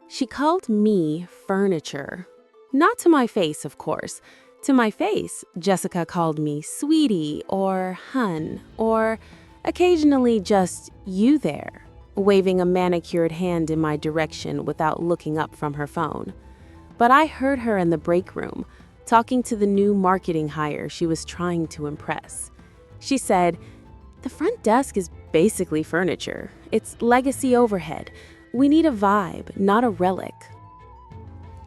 She called me furniture. Not to my face, of course. To my face, Jessica called me sweetie or hun or occasionally just you there, waving a manicured hand in my direction without looking up from her phone. But I heard her in the break room, talking to the new marketing hire she was trying to impress. She said, "The front desk is basically furniture. It's legacy overhead. We need a vibe, not a relic."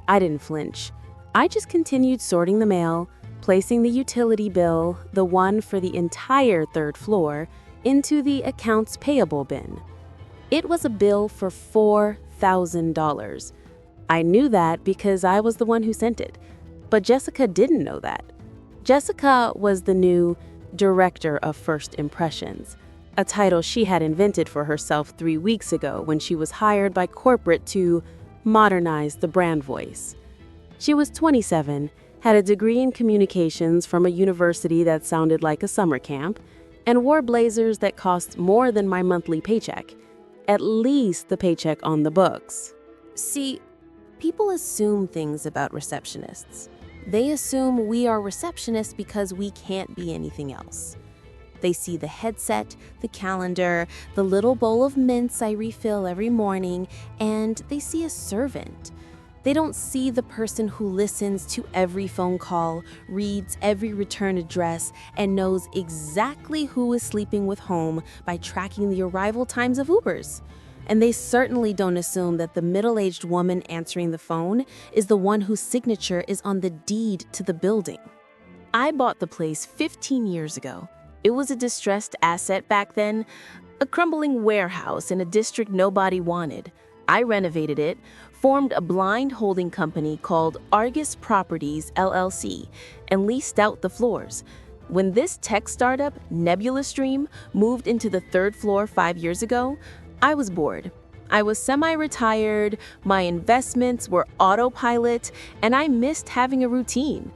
I didn't flinch. I just continued sorting the mail, placing the utility bill, the one for the entire third floor, into the accounts payable bin. It was a bill for $4,000. I knew that because I was the one who sent it, but Jessica didn't know that. Jessica was the new Director of First Impressions, a title she had invented for herself 3 weeks ago when she was hired by corporate to modernize the brand voice. She was 27, had a degree in communications from a university that sounded like a summer camp, and wore blazers that cost more than my monthly paycheck, at least the paycheck on the books. See, people assume things about receptionists. They assume we are receptionists because we can't be anything else. They see the headset, the calendar, the little bowl of mints I refill every morning, and they see a servant. They don't see the person who listens to every phone call, reads every return address, and knows exactly who is sleeping with home by tracking the arrival times of Ubers. And they certainly don't assume that the middle-aged woman answering the phone is the one whose signature is on the deed to the building. I bought the place 15 years ago. It was a distressed asset back then, a crumbling warehouse in a district nobody wanted. I renovated it, formed a blind holding company called Argus Properties, LLC, and leased out the floors. When this tech startup, Nebula Stream, moved into the third floor 5 years ago, I was bored. I was semi-retired, my investments were autopilot, and I missed having a routine.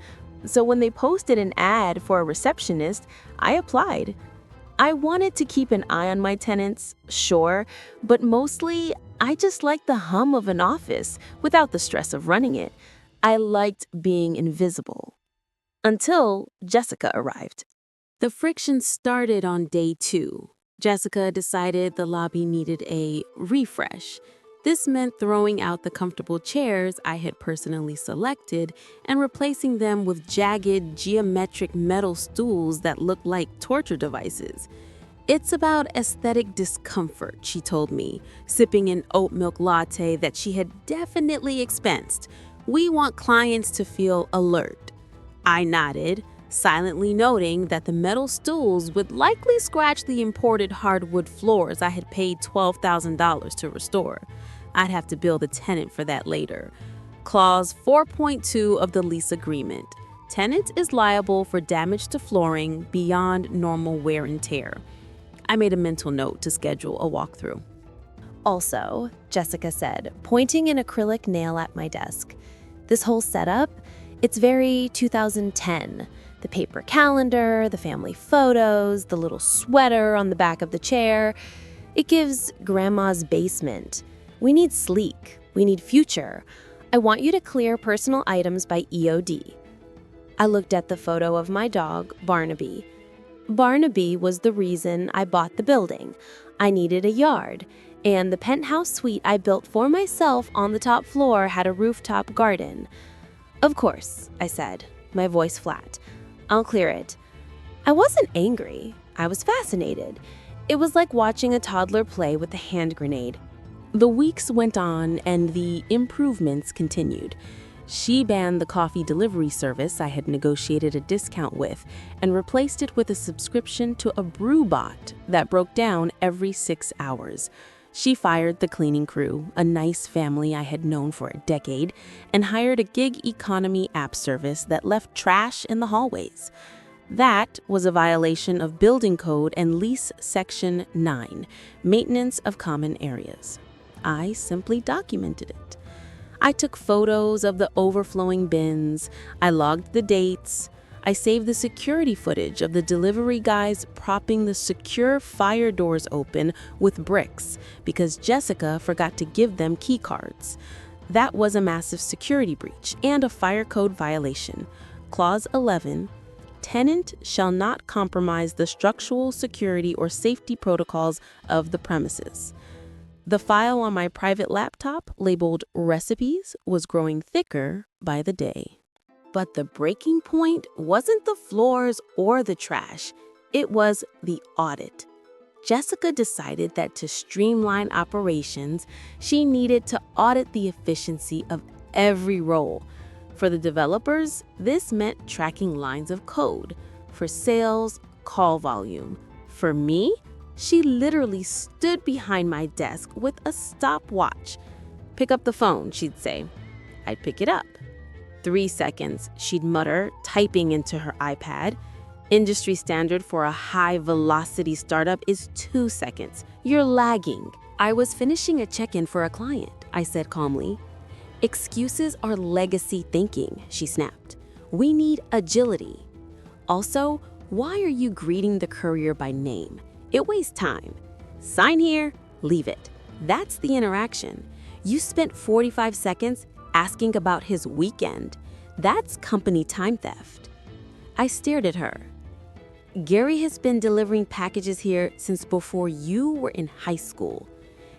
So when they posted an ad for a receptionist, I applied. I wanted to keep an eye on my tenants, sure, but mostly I just liked the hum of an office without the stress of running it. I liked being invisible. Until Jessica arrived. The friction started on day 2. Jessica decided the lobby needed a refresh. This meant throwing out the comfortable chairs I had personally selected and replacing them with jagged, geometric metal stools that looked like torture devices. "It's about aesthetic discomfort," she told me, sipping an oat milk latte that she had definitely expensed. "We want clients to feel alert." I nodded, silently noting that the metal stools would likely scratch the imported hardwood floors I had paid $12,000 to restore. I'd have to bill the tenant for that later. Clause 4.2 of the lease agreement. Tenant is liable for damage to flooring beyond normal wear and tear. I made a mental note to schedule a walkthrough. "Also," Jessica said, pointing an acrylic nail at my desk, "this whole setup, it's very 2010. The paper calendar, the family photos, the little sweater on the back of the chair. It gives grandma's basement. We need sleek. We need future. I want you to clear personal items by EOD." I looked at the photo of my dog, Barnaby. Barnaby was the reason I bought the building. I needed a yard, and the penthouse suite I built for myself on the top floor had a rooftop garden. "Of course," I said, my voice flat. "I'll clear it." I wasn't angry. I was fascinated. It was like watching a toddler play with a hand grenade. The weeks went on and the improvements continued. She banned the coffee delivery service I had negotiated a discount with and replaced it with a subscription to a brew bot that broke down every 6 hours. She fired the cleaning crew, a nice family I had known for a decade, and hired a gig economy app service that left trash in the hallways. That was a violation of building code and lease section 9, maintenance of common areas. I simply documented it. I took photos of the overflowing bins. I logged the dates. I saved the security footage of the delivery guys propping the secure fire doors open with bricks because Jessica forgot to give them key cards. That was a massive security breach and a fire code violation. Clause 11, tenant shall not compromise the structural security or safety protocols of the premises. The file on my private laptop, labeled Recipes, was growing thicker by the day. But the breaking point wasn't the floors or the trash. It was the audit. Jessica decided that to streamline operations, she needed to audit the efficiency of every role. For the developers, this meant tracking lines of code. For sales, call volume. For me, she literally stood behind my desk with a stopwatch. "Pick up the phone," she'd say. I'd pick it up. 3 seconds, she'd mutter, typing into her iPad. Industry standard for a high-velocity startup is 2 seconds. You're lagging. I was finishing a check-in for a client, I said calmly. Excuses are legacy thinking, she snapped. We need agility. Also, why are you greeting the courier by name? It wastes time. Sign here, leave it. That's the interaction. You spent 45 seconds asking about his weekend. That's company time theft. I stared at her. Gary has been delivering packages here since before you were in high school.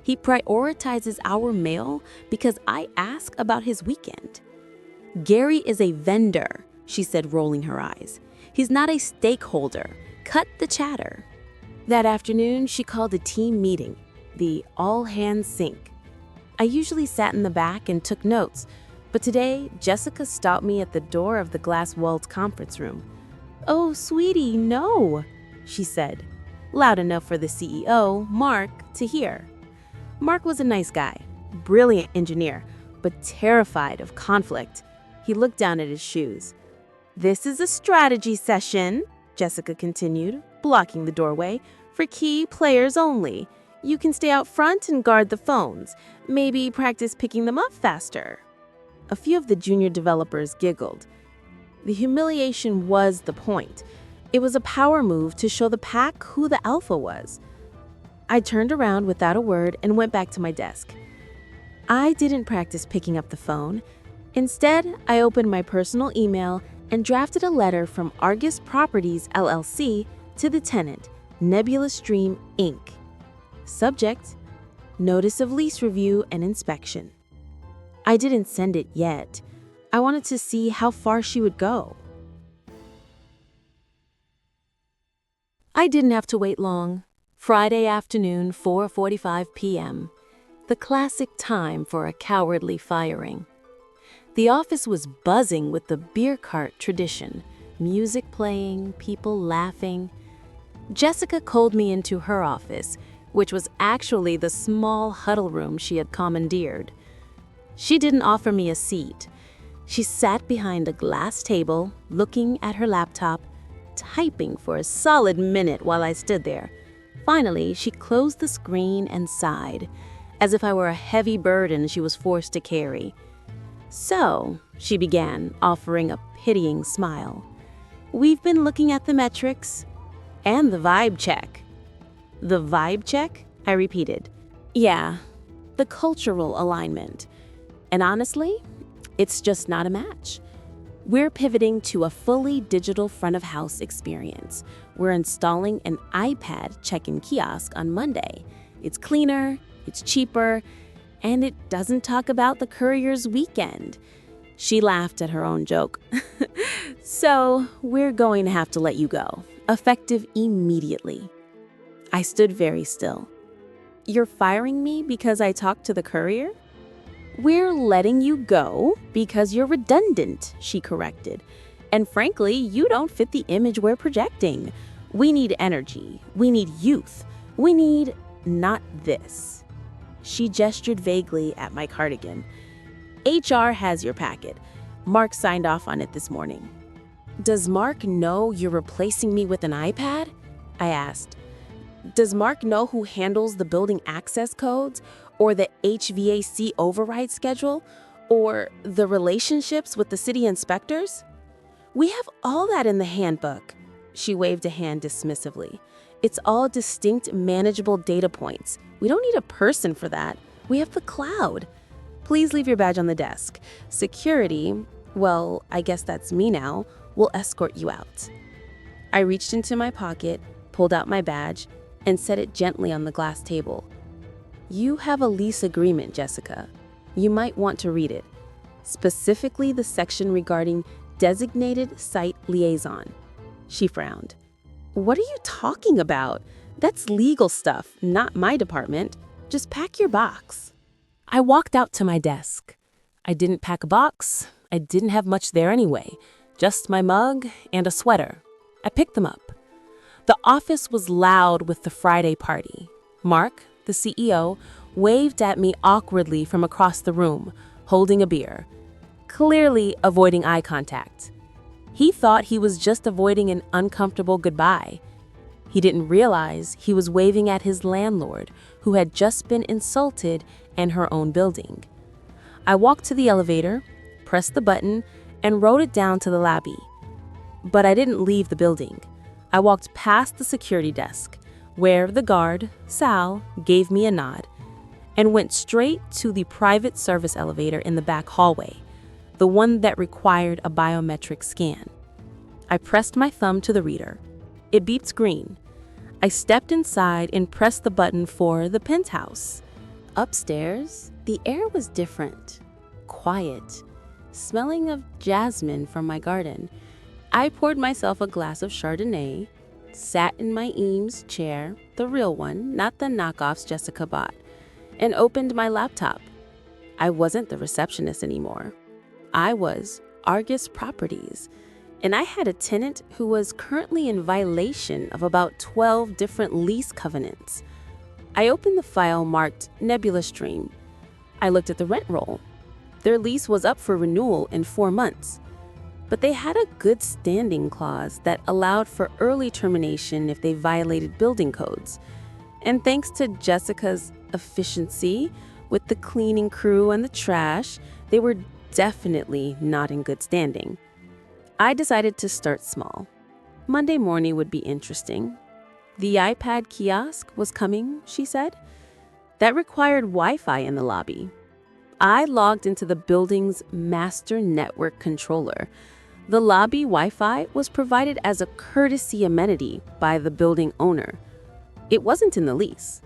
He prioritizes our mail because I ask about his weekend. Gary is a vendor, she said, rolling her eyes. He's not a stakeholder. Cut the chatter. That afternoon, she called a team meeting, the all-hands sync. I usually sat in the back and took notes, but today, Jessica stopped me at the door of the glass-walled conference room. "Oh, sweetie, no," she said, loud enough for the CEO, Mark, to hear. Mark was a nice guy, brilliant engineer, but terrified of conflict. He looked down at his shoes. "This is a strategy session," Jessica continued, blocking the doorway, "for key players only. You can stay out front and guard the phones. Maybe practice picking them up faster." A few of the junior developers giggled. The humiliation was the point. It was a power move to show the pack who the alpha was. I turned around without a word and went back to my desk. I didn't practice picking up the phone. Instead, I opened my personal email and drafted a letter from Argus Properties, LLC, to the tenant, Nebula Stream, Inc. Subject, Notice of Lease Review and Inspection. I didn't send it yet. I wanted to see how far she would go. I didn't have to wait long. Friday afternoon, 4:45 p.m. The classic time for a cowardly firing. The office was buzzing with the beer cart tradition, music playing, people laughing. Jessica called me into her office, which was actually the small huddle room she had commandeered. She didn't offer me a seat. She sat behind a glass table, looking at her laptop, typing for a solid minute while I stood there. Finally, she closed the screen and sighed, as if I were a heavy burden she was forced to carry. "So," she began, offering a pitying smile, "we've been looking at the metrics and the vibe check." "The vibe check?" I repeated. "Yeah, the cultural alignment. And honestly, it's just not a match. We're pivoting to a fully digital front-of-house experience. We're installing an iPad check-in kiosk on Monday. It's cleaner, it's cheaper, and it doesn't talk about the courier's weekend." She laughed at her own joke. "So, we're going to have to let you go, effective immediately." I stood very still. "You're firing me because I talked to the courier?" "We're letting you go because you're redundant," she corrected. "And frankly, you don't fit the image we're projecting. We need energy. We need youth. We need not this." She gestured vaguely at my cardigan. "HR has your packet. Mark signed off on it this morning." "Does Mark know you're replacing me with an iPad?" I asked. "Does Mark know who handles the building access codes, or the HVAC override schedule, or the relationships with the city inspectors?" "We have all that in the handbook." She waved a hand dismissively. "It's all distinct, manageable data points. We don't need a person for that. We have the cloud." Please leave your badge on the desk. Security, well, I guess that's me now, will escort you out. I reached into my pocket, pulled out my badge, and set it gently on the glass table. You have a lease agreement, Jessica. You might want to read it, specifically the section regarding designated site liaison. She frowned. What are you talking about? That's legal stuff, not my department. Just pack your box. I walked out to my desk. I didn't pack a box. I didn't have much there anyway, just my mug and a sweater. I picked them up. The office was loud with the Friday party. Mark, the CEO, waved at me awkwardly from across the room, holding a beer, clearly avoiding eye contact. He thought he was just avoiding an uncomfortable goodbye. He didn't realize he was waving at his landlord, who had just been insulted in her own building. I walked to the elevator, pressed the button, and rode it down to the lobby. But I didn't leave the building. I walked past the security desk, where the guard, Sal, gave me a nod, and went straight to the private service elevator in the back hallway, the one that required a biometric scan. I pressed my thumb to the reader. It beeped green. I stepped inside and pressed the button for the penthouse. Upstairs, the air was different, quiet, smelling of jasmine from my garden. I poured myself a glass of Chardonnay, sat in my Eames chair, the real one, not the knockoffs Jessica bought, and opened my laptop. I wasn't the receptionist anymore. I was Argus Properties, and I had a tenant who was currently in violation of about 12 different lease covenants. I opened the file marked Nebula Stream. I looked at the rent roll. Their lease was up for renewal in 4 months, but they had a good standing clause that allowed for early termination if they violated building codes. And thanks to Jessica's efficiency with the cleaning crew and the trash, they were definitely not in good standing. I decided to start small. Monday morning would be interesting. The iPad kiosk was coming, she said. That required Wi-Fi in the lobby. I logged into the building's master network controller. The lobby Wi-Fi was provided as a courtesy amenity by the building owner. It wasn't in the lease.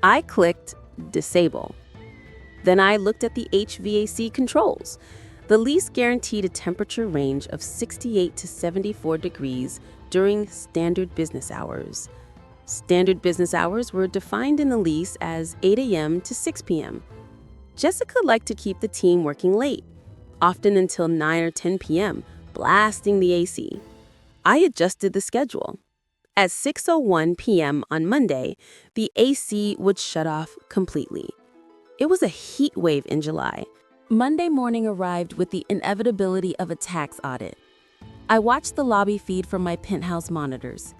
I clicked Disable. Then I looked at the HVAC controls. The lease guaranteed a temperature range of 68 to 74 degrees during standard business hours. Standard business hours were defined in the lease as 8 a.m. to 6 p.m. Jessica liked to keep the team working late, often until 9 or 10 p.m., blasting the AC. I adjusted the schedule. At 6:01 p.m. on Monday, the AC would shut off completely. It was a heat wave in July. Monday morning arrived with the inevitability of a tax audit. I watched the lobby feed from my penthouse monitors.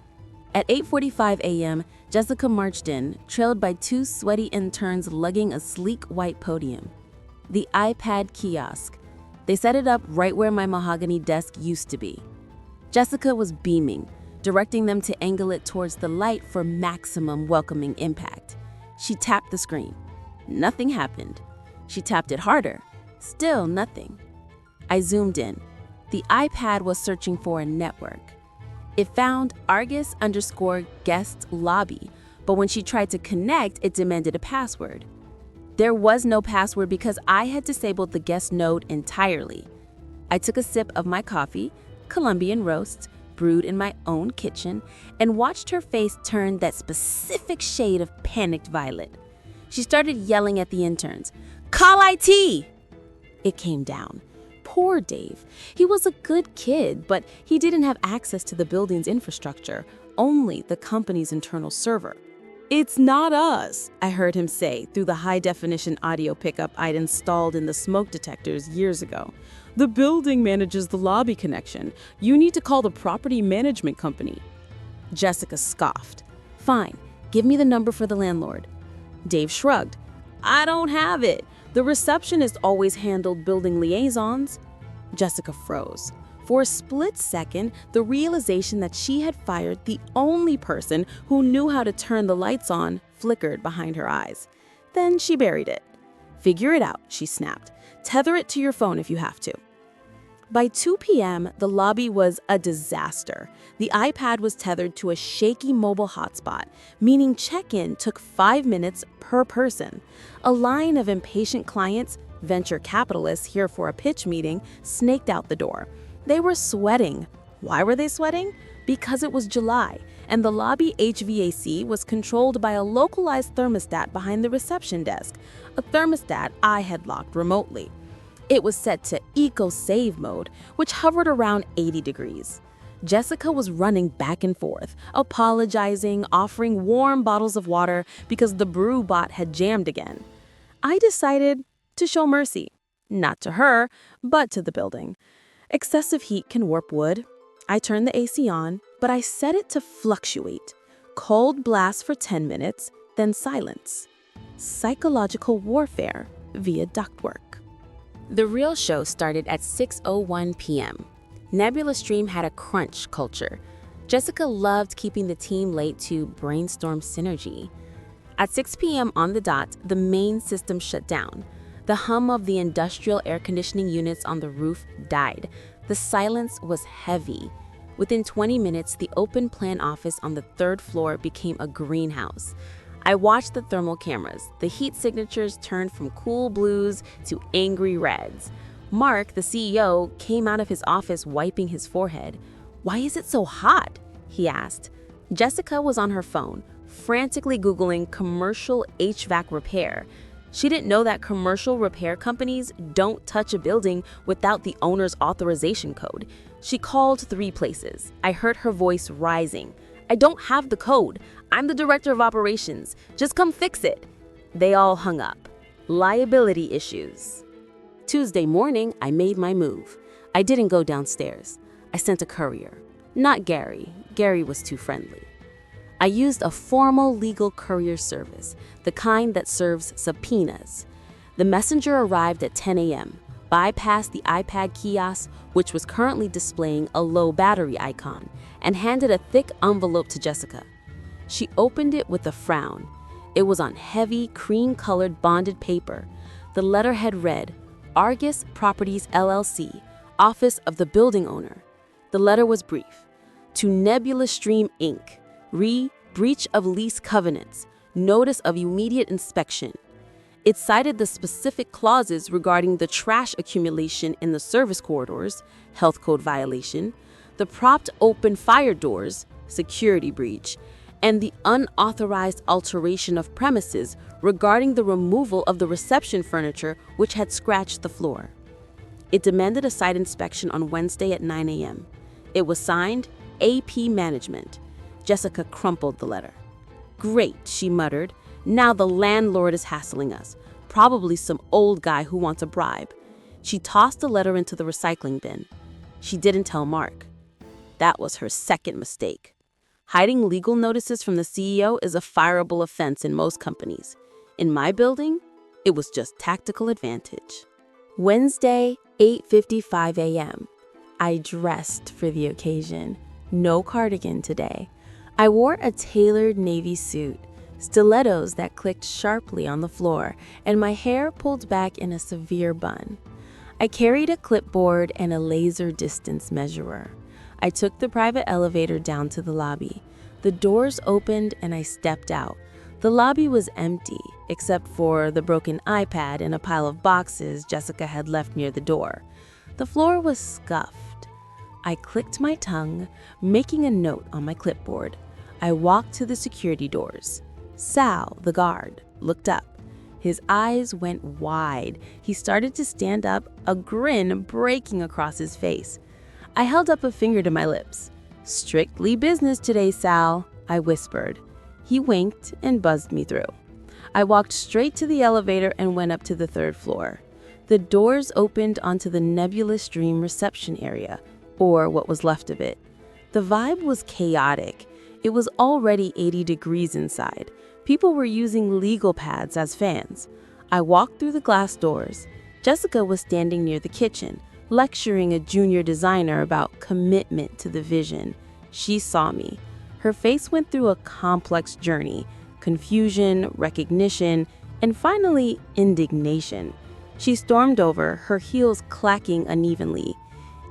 At 8:45 a.m., Jessica marched in, trailed by 2 sweaty interns lugging a sleek white podium. The iPad kiosk. They set it up right where my mahogany desk used to be. Jessica was beaming, directing them to angle it towards the light for maximum welcoming impact. She tapped the screen. Nothing happened. She tapped it harder. Still nothing. I zoomed in. The iPad was searching for a network. It found Argus_guest lobby, but when she tried to connect, it demanded a password. There was no password because I had disabled the guest node entirely. I took a sip of my coffee, Colombian roast, brewed in my own kitchen, and watched her face turn that specific shade of panicked violet. She started yelling at the interns, "Call IT!" It came down. Poor Dave. He was a good kid, but he didn't have access to the building's infrastructure, only the company's internal server. "It's not us," I heard him say through the high-definition audio pickup I'd installed in the smoke detectors years ago. "The building manages the lobby connection. You need to call the property management company." Jessica scoffed. "Fine, give me the number for the landlord." Dave shrugged. "I don't have it. The receptionist always handled building liaisons." Jessica froze. For a split second, the realization that she had fired the only person who knew how to turn the lights on flickered behind her eyes. Then she buried it. Figure it out, she snapped. Tether it to your phone if you have to. By 2 p.m., the lobby was a disaster. The iPad was tethered to a shaky mobile hotspot, meaning check-in took 5 minutes per person. A line of impatient clients, venture capitalists here for a pitch meeting, snaked out the door. They were sweating. Why were they sweating? Because it was July, and the lobby HVAC was controlled by a localized thermostat behind the reception desk, a thermostat I had locked remotely. It was set to eco-save mode, which hovered around 80 degrees. Jessica was running back and forth, apologizing, offering warm bottles of water because the brew bot had jammed again. I decided to show mercy, not to her, but to the building. Excessive heat can warp wood. I turned the AC on, but I set it to fluctuate. Cold blast for 10 minutes, then silence. Psychological warfare via ductwork. The real show started at 6:01 p.m. Nebula Stream had a crunch culture. Jessica loved keeping the team late to brainstorm synergy. At 6 p.m. on the dot, the main system shut down. The hum of the industrial air conditioning units on the roof died. The silence was heavy. Within 20 minutes, the open plan office on the 3rd floor became a greenhouse. I watched the thermal cameras. The heat signatures turned from cool blues to angry reds. Mark, the CEO, came out of his office wiping his forehead. "Why is it so hot?" he asked. Jessica was on her phone, frantically Googling commercial HVAC repair. She didn't know that commercial repair companies don't touch a building without the owner's authorization code. She called 3 places. I heard her voice rising. "I don't have the code. I'm the director of operations. Just come fix it." They all hung up. Liability issues. Tuesday morning, I made my move. I didn't go downstairs. I sent a courier. Not Gary. Gary was too friendly. I used a formal legal courier service, the kind that serves subpoenas. The messenger arrived at 10 a.m., bypassed the iPad kiosk, which was currently displaying a low battery icon, and handed a thick envelope to Jessica. She opened it with a frown. It was on heavy, cream-colored bonded paper. The letterhead read, Argus Properties LLC, Office of the Building Owner. The letter was brief. To Nebula Stream Inc., breach of lease covenants, notice of immediate inspection. It cited the specific clauses regarding the trash accumulation in the service corridors, health code violation, the propped open fire doors, security breach, and the unauthorized alteration of premises regarding the removal of the reception furniture which had scratched the floor. It demanded a site inspection on Wednesday at 9 a.m. It was signed AP Management. Jessica crumpled the letter. "Great," she muttered. "Now the landlord is hassling us. Probably some old guy who wants a bribe." She tossed the letter into the recycling bin. She didn't tell Mark. That was her second mistake. Hiding legal notices from the CEO is a fireable offense in most companies. In my building, it was just tactical advantage. Wednesday, 8:55 a.m. I dressed for the occasion. No cardigan today. I wore a tailored navy suit, stilettos that clicked sharply on the floor, and my hair pulled back in a severe bun. I carried a clipboard and a laser distance measurer. I took the private elevator down to the lobby. The doors opened and I stepped out. The lobby was empty, except for the broken iPad and a pile of boxes Jessica had left near the door. The floor was scuffed. I clicked my tongue, making a note on my clipboard. I walked to the security doors. Sal, the guard, looked up. His eyes went wide. He started to stand up, a grin breaking across his face. I held up a finger to my lips. "Strictly business today, Sal," I whispered. He winked and buzzed me through. I walked straight to the elevator and went up to the 3rd floor. The doors opened onto the Nebula Stream reception area, or what was left of it. The vibe was chaotic. It was already 80 degrees inside. People were using legal pads as fans. I walked through the glass doors. Jessica was standing near the kitchen, lecturing a junior designer about commitment to the vision. She saw me. Her face went through a complex journey: confusion, recognition, and finally indignation. She stormed over, her heels clacking unevenly.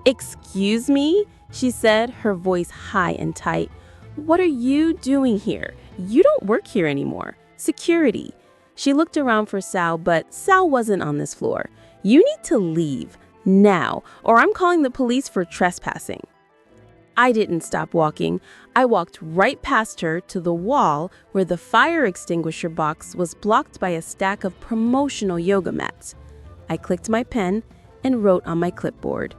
"Excuse me?" she said, her voice high and tight. "What are you doing here? You don't work here anymore. Security." She looked around for Sal, but Sal wasn't on this floor. "You need to leave now, or I'm calling the police for trespassing." I didn't stop walking. I walked right past her to the wall where the fire extinguisher box was blocked by a stack of promotional yoga mats. I clicked my pen and wrote on my clipboard,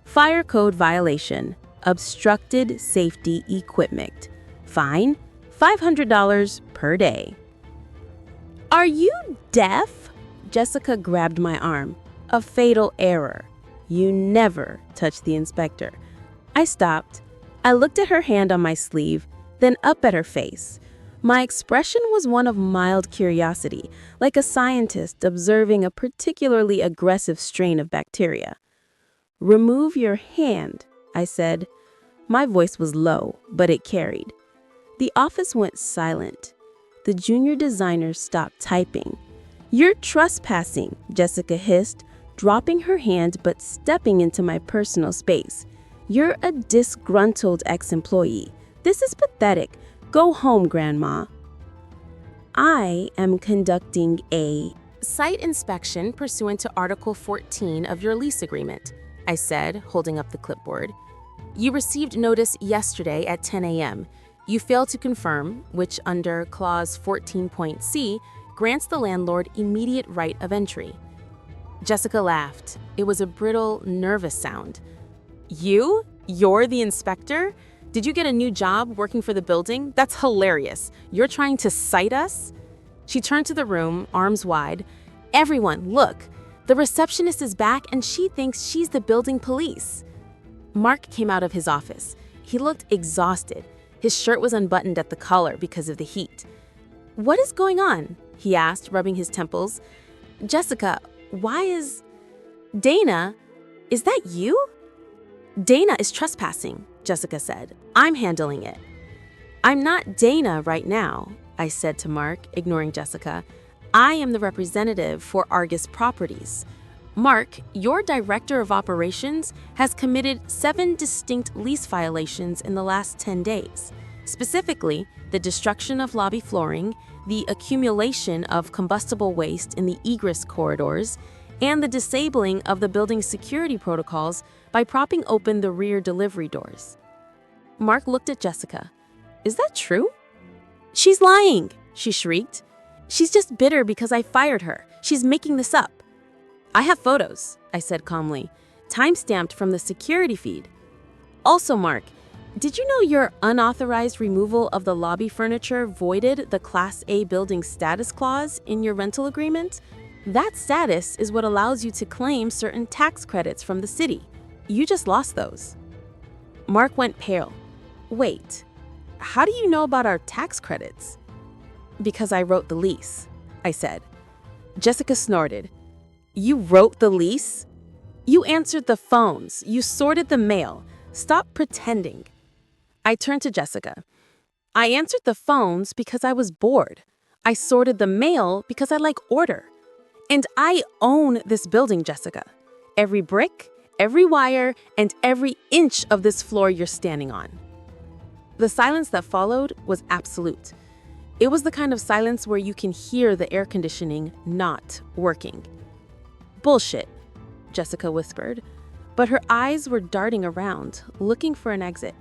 "Fire code violation, obstructed safety equipment. Fine, $500 per day." "Are you deaf?" Jessica grabbed my arm. "A fatal error. You never touch the inspector." I stopped. I looked at her hand on my sleeve, then up at her face. My expression was one of mild curiosity, like a scientist observing a particularly aggressive strain of bacteria. "Remove your hand," I said. My voice was low, but it carried. The office went silent. The junior designer stopped typing. "You're trespassing," Jessica hissed, dropping her hand but stepping into my personal space. "You're a disgruntled ex-employee. This is pathetic. Go home, Grandma." "I am conducting a site inspection pursuant to Article 14 of your lease agreement," I said, holding up the clipboard. "You received notice yesterday at 10 a.m. You failed to confirm, which under Clause 14.c grants the landlord immediate right of entry." Jessica laughed. It was a brittle, nervous sound. You're the inspector? Did you get a new job working for the building? That's hilarious. You're trying to cite us?" She turned to the room, arms wide. "Everyone, look. The receptionist is back and she thinks she's the building police." Mark came out of his office. He looked exhausted. His shirt was unbuttoned at the collar because of the heat. "What is going on?" he asked, rubbing his temples. "Jessica, why is... Dana, is that you?" "Dana is trespassing," Jessica said. "I'm handling it." "I'm not Dana right now," I said to Mark, ignoring Jessica. "I am the representative for Argus Properties. Mark, your director of operations, has committed 7 distinct lease violations in the last 10 days. Specifically, the destruction of lobby flooring, the accumulation of combustible waste in the egress corridors, and the disabling of the building's security protocols by propping open the rear delivery doors." Mark looked at Jessica. "Is that true?" "She's lying," she shrieked. "She's just bitter because I fired her. She's making this up." "I have photos," I said calmly, "time-stamped from the security feed. Also, Mark, did you know your unauthorized removal of the lobby furniture voided the Class A building status clause in your rental agreement? That status is what allows you to claim certain tax credits from the city. You just lost those." Mark went pale. "Wait, how do you know about our tax credits?" "Because I wrote the lease," I said. Jessica snorted. "You wrote the lease? You answered the phones. You sorted the mail. Stop pretending." I turned to Jessica. "I answered the phones because I was bored. I sorted the mail because I like order. And I own this building, Jessica. Every brick, every wire, and every inch of this floor you're standing on." The silence that followed was absolute. It was the kind of silence where you can hear the air conditioning not working. "Bullshit," Jessica whispered, but her eyes were darting around, looking for an exit.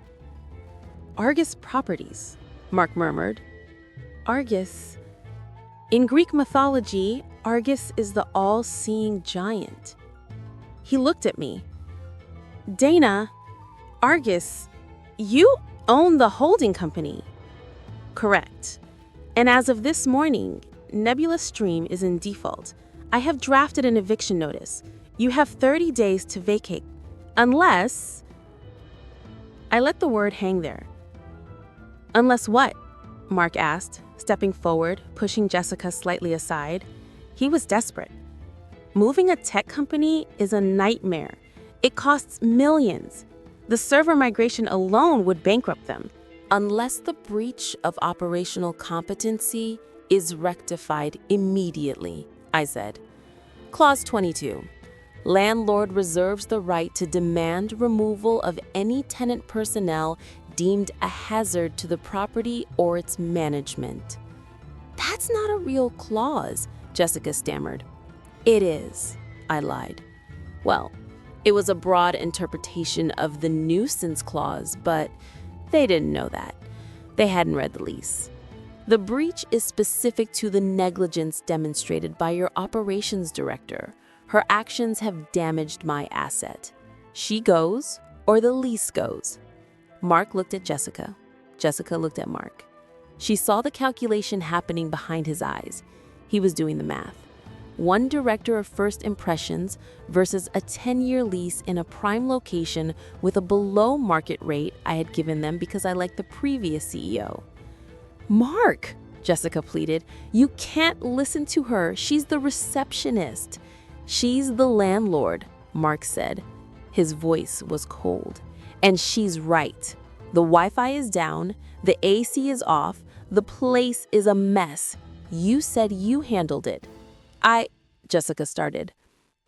"Argus Properties," Mark murmured. "Argus. In Greek mythology, Argus is the all-seeing giant." He looked at me. "Dana, Argus, you own the holding company." "Correct. And as of this morning, Nebula Stream is in default. I have drafted an eviction notice. You have 30 days to vacate, unless..." I let the word hang there. "Unless what?" Mark asked, stepping forward, pushing Jessica slightly aside. He was desperate. Moving a tech company is a nightmare. It costs millions. The server migration alone would bankrupt them. Unless the breach of operational competency is rectified immediately, I said. Clause 22. Landlord reserves the right to demand removal of any tenant personnel deemed a hazard to the property or its management. That's not a real clause, Jessica stammered. It is, I lied. Well, it was a broad interpretation of the nuisance clause, but they didn't know that. They hadn't read the lease. The breach is specific to the negligence demonstrated by your operations director. Her actions have damaged my asset. She goes, or the lease goes. Mark looked at Jessica. Jessica looked at Mark. She saw the calculation happening behind his eyes. He was doing the math. One director of first impressions versus a 10-year lease in a prime location with a below market rate I had given them because I liked the previous CEO. Mark, Jessica pleaded, you can't listen to her. She's the receptionist. She's the landlord, Mark said. His voice was cold. And she's right. The Wi-Fi is down, the AC is off, the place is a mess. You said you handled it. Jessica started.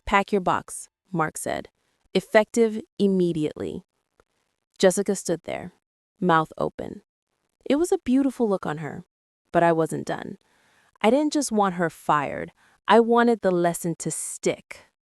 Pack your box, Mark said. Effective immediately. Jessica stood there, mouth open. It was a beautiful look on her, but I wasn't done. I didn't just want her fired. I wanted the lesson to stick.